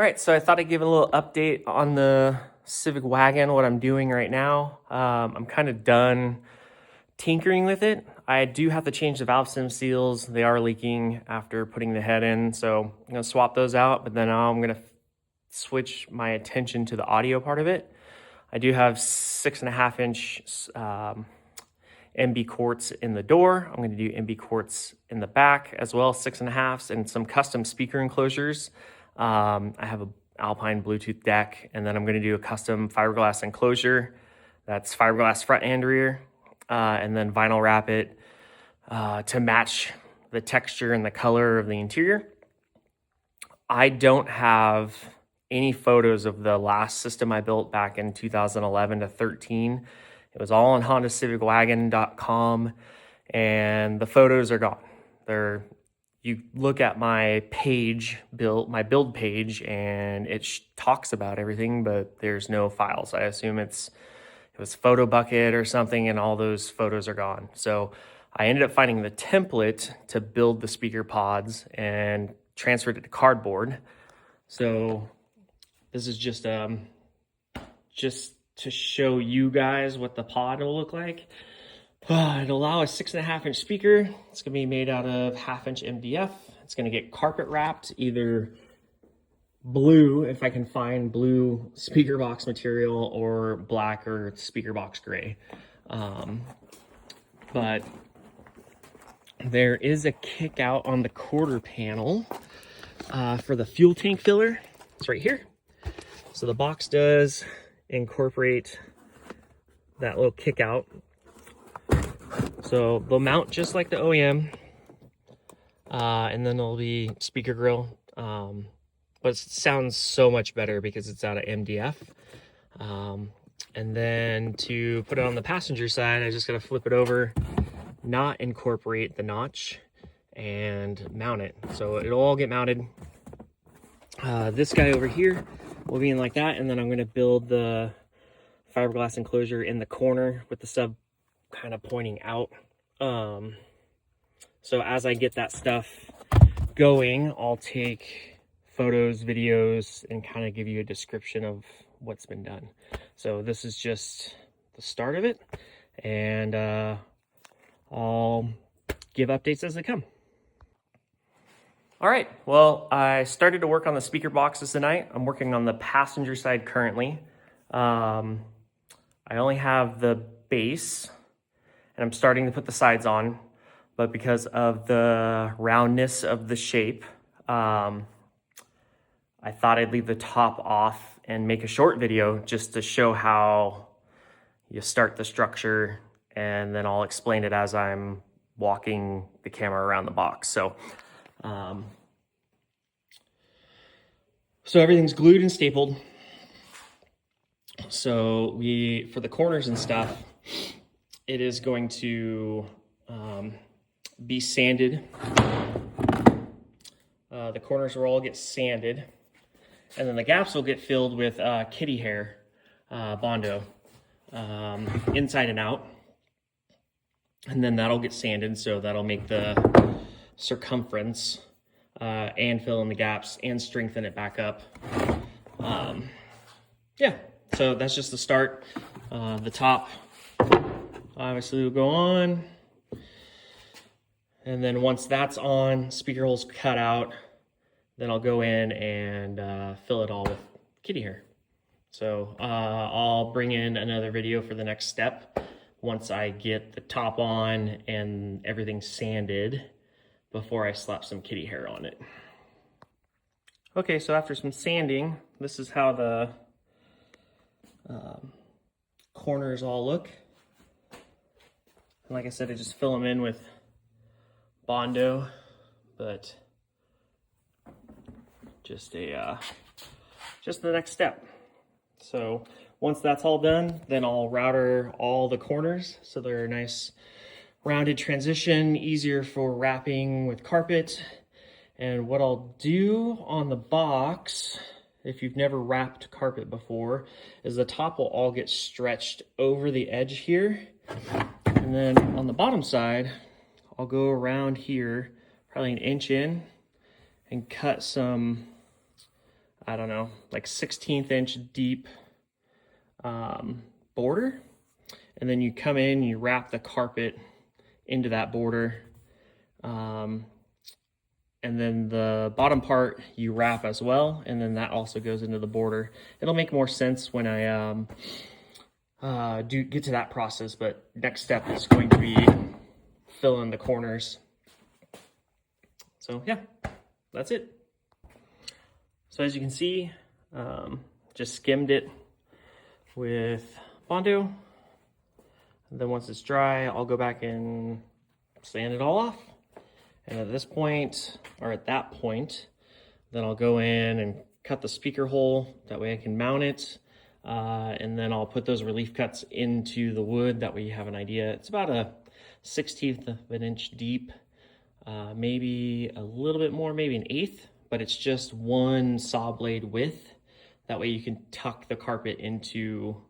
All right, so I thought I'd give a little update on the Civic wagon, what I'm doing right now. I'm kind of done tinkering with it. I do have to change the valve stem seals. They are leaking after putting the head in, so I'm gonna swap those out, but then now I'm gonna switch my attention to the audio part of it. I do have 6.5 inch MB quartz in the door. I'm gonna do MB quartz in the back as well, 6.5s, and some custom speaker enclosures. I have a Alpine Bluetooth deck, and then I'm going to do a custom fiberglass enclosure. That's fiberglass front and rear, and then vinyl wrap it to match the texture and the color of the interior. I don't have any photos of the last system I built back in 2011 to 13. It was all on HondaCivicWagon.com, and the photos are gone. You look at my build page, and it talks about everything, but there's no files. I assume it was Photo Bucket or something, and all those photos are gone. So I ended up finding the template to build the speaker pods and transferred it to cardboard. So this is just to show you guys what the pod will look like. It'll allow a 6.5 inch speaker. It's gonna be made out of 1/2 inch MDF. It's gonna get carpet wrapped, either blue, if I can find blue speaker box material, or black or speaker box gray. But there is a kick out on the quarter panel for the fuel tank filler. It's right here. So the box does incorporate that little kick out. So they'll mount just like the OEM, and then there'll be speaker grill, but it sounds so much better because it's out of MDF. And then to put it on the passenger side, I just gotta flip it over, not incorporate the notch, and mount it. So it'll all get mounted. This guy over here will be in like that, and then I'm gonna build the fiberglass enclosure in the corner with the sub kind of pointing out. So as I get that stuff going, I'll take photos, videos, and kind of give you a description of what's been done. So this is just the start of it, and I'll give updates as they come. All right, well, I started to work on the speaker boxes tonight. I'm working on the passenger side currently. I only have the base, and I'm starting to put the sides on, but because of the roundness of the shape, I thought I'd leave the top off and make a short video just to show how you start the structure, and then I'll explain it as I'm walking the camera around the box. So everything's glued and stapled. So for the corners and stuff, it is going to be sanded. The corners will all get sanded, and then the gaps will get filled with kitty hair, Bondo, inside and out. And then that'll get sanded, so that'll make the circumference and fill in the gaps and strengthen it back up. Yeah, so that's just the start. The top obviously will go on, and then once that's on, speaker holes cut out, then I'll go in and fill it all with kitty hair. So I'll bring in another video for the next step once I get the top on and everything sanded before I slap some kitty hair on it. Okay, so after some sanding, this is how the corners all look. And like I said, I just fill them in with Bondo, but just the next step. So once that's all done, then I'll router all the corners so they're a nice rounded transition, easier for wrapping with carpet. And what I'll do on the box, if you've never wrapped carpet before, is the top will all get stretched over the edge here. And then on the bottom side, I'll go around here, probably 1 inch in, and cut some I don't know, like 16th inch deep border. And then you come in, you wrap the carpet into that border. And then the bottom part you wrap as well, and then that also goes into the border. It'll make more sense when I do get to that process, but next step is going to be fill in the corners. So yeah, that's it. So as you can see, just skimmed it with Bondo. And then once it's dry, I'll go back and sand it all off. And at this point, or at that point, then I'll go in and cut the speaker hole. That way I can mount it. And then I'll put those relief cuts into the wood. That way you have an idea. It's about a 1/16 of an inch deep, maybe a little bit more, maybe an 1/8, but it's just one saw blade width. That way you can tuck the carpet into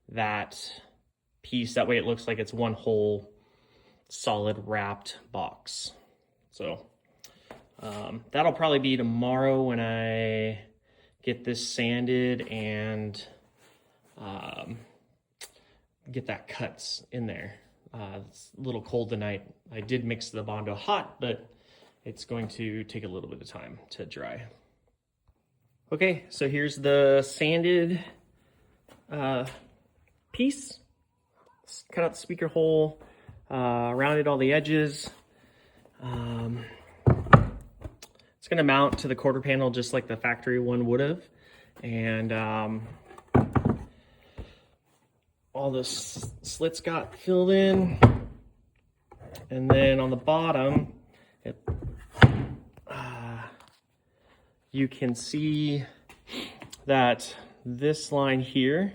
that piece. That way it looks like it's one whole solid wrapped box. So that'll probably be tomorrow when I get this sanded and get that cuts in there. It's a little cold tonight. I did mix the Bondo hot, but it's going to take a little bit of time to dry. Okay, so here's the sanded piece. Cut out the speaker hole, rounded all the edges. It's gonna mount to the quarter panel just like the factory one would have. And all the slits got filled in. And then on the bottom, you can see that this line here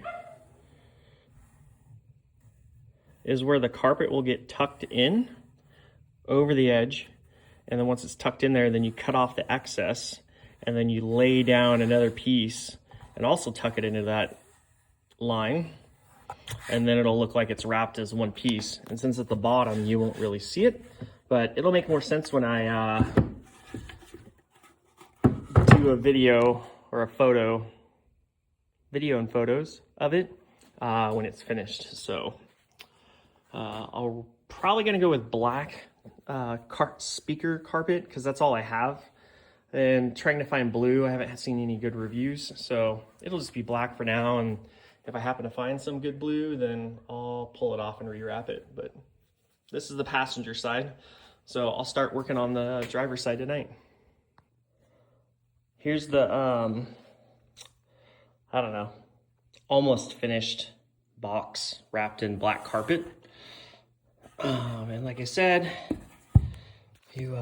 is where the carpet will get tucked in over the edge. And then once it's tucked in there, then you cut off the excess and then you lay down another piece and also tuck it into that line. And then it'll look like it's wrapped as one piece. And since at the bottom, you won't really see it, but it'll make more sense when I do a video or a photo, video and photos of it when it's finished. So I'll probably gonna go with black speaker carpet because that's all I have, and trying to find blue. I haven't seen any good reviews, so it'll just be black for now, and if I happen to find some good blue, then I'll pull it off and rewrap it. But this is the passenger side, so I'll start working on the driver's side tonight. Here's the I don't know, almost finished box wrapped in black carpet. And like I said, you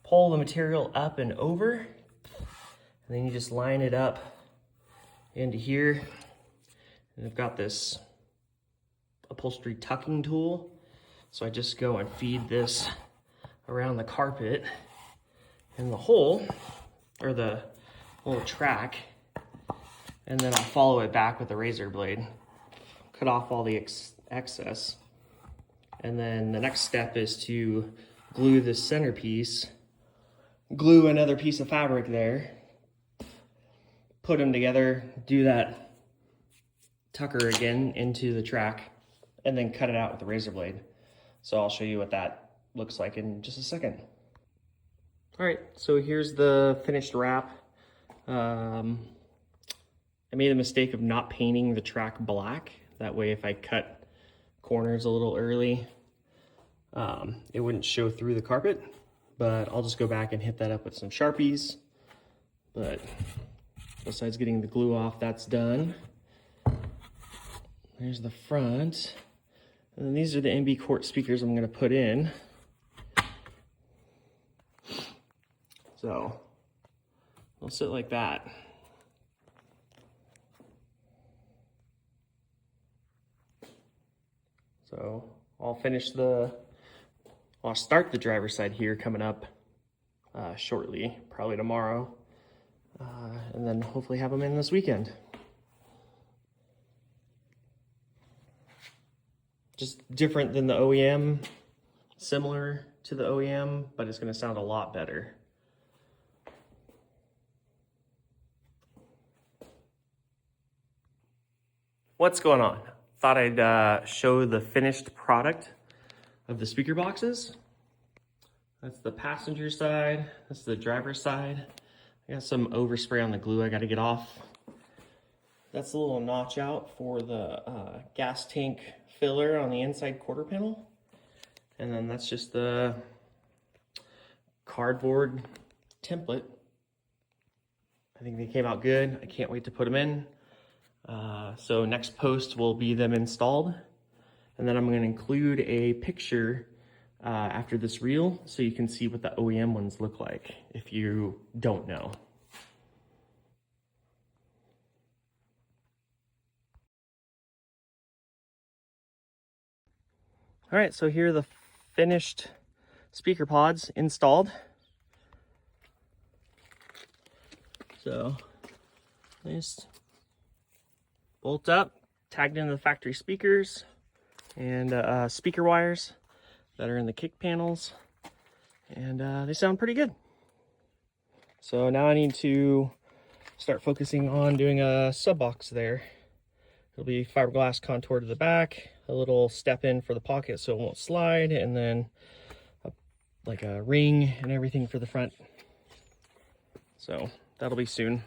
pull the material up and over, and then you just line it up into here. And I've got this upholstery tucking tool, so I just go and feed this around the carpet in the hole, or the little track, and then I'll follow it back with a razor blade, cut off all the excess. And then the next step is to glue the centerpiece, glue another piece of fabric there, put them together, do that tucker again into the track, and then cut it out with the razor blade. So I'll show you what that looks like in just a second. All right, so here's the finished wrap. I made a mistake of not painting the track black. That way if I cut corners a little early, it wouldn't show through the carpet, but I'll just go back and hit that up with some Sharpies. But besides getting the glue off, that's done. There's the front. And then these are the MB Court speakers I'm gonna put in. So they'll sit like that. So I'll start the driver's side here coming up shortly, probably tomorrow, and then hopefully have them in this weekend. Just different than the OEM, similar to the OEM, but it's gonna sound a lot better. What's going on? Thought I'd show the finished product of the speaker boxes. That's the passenger side, that's the driver's side. I got some overspray on the glue I gotta get off. That's a little notch out for the gas tank filler on the inside quarter panel. And then that's just the cardboard template. I think they came out good. I can't wait to put them in. So next post will be them installed. And then I'm going to include a picture after this reel so you can see what the OEM ones look like if you don't know. All right, so here are the finished speaker pods installed. So just bolt up, tagged into the factory speakers, and speaker wires that are in the kick panels, and they sound pretty good. So now I need to start focusing on doing a sub box there. It'll be fiberglass contour to the back, a little step in for the pocket so it won't slide, and then like a ring and everything for the front. So that'll be soon.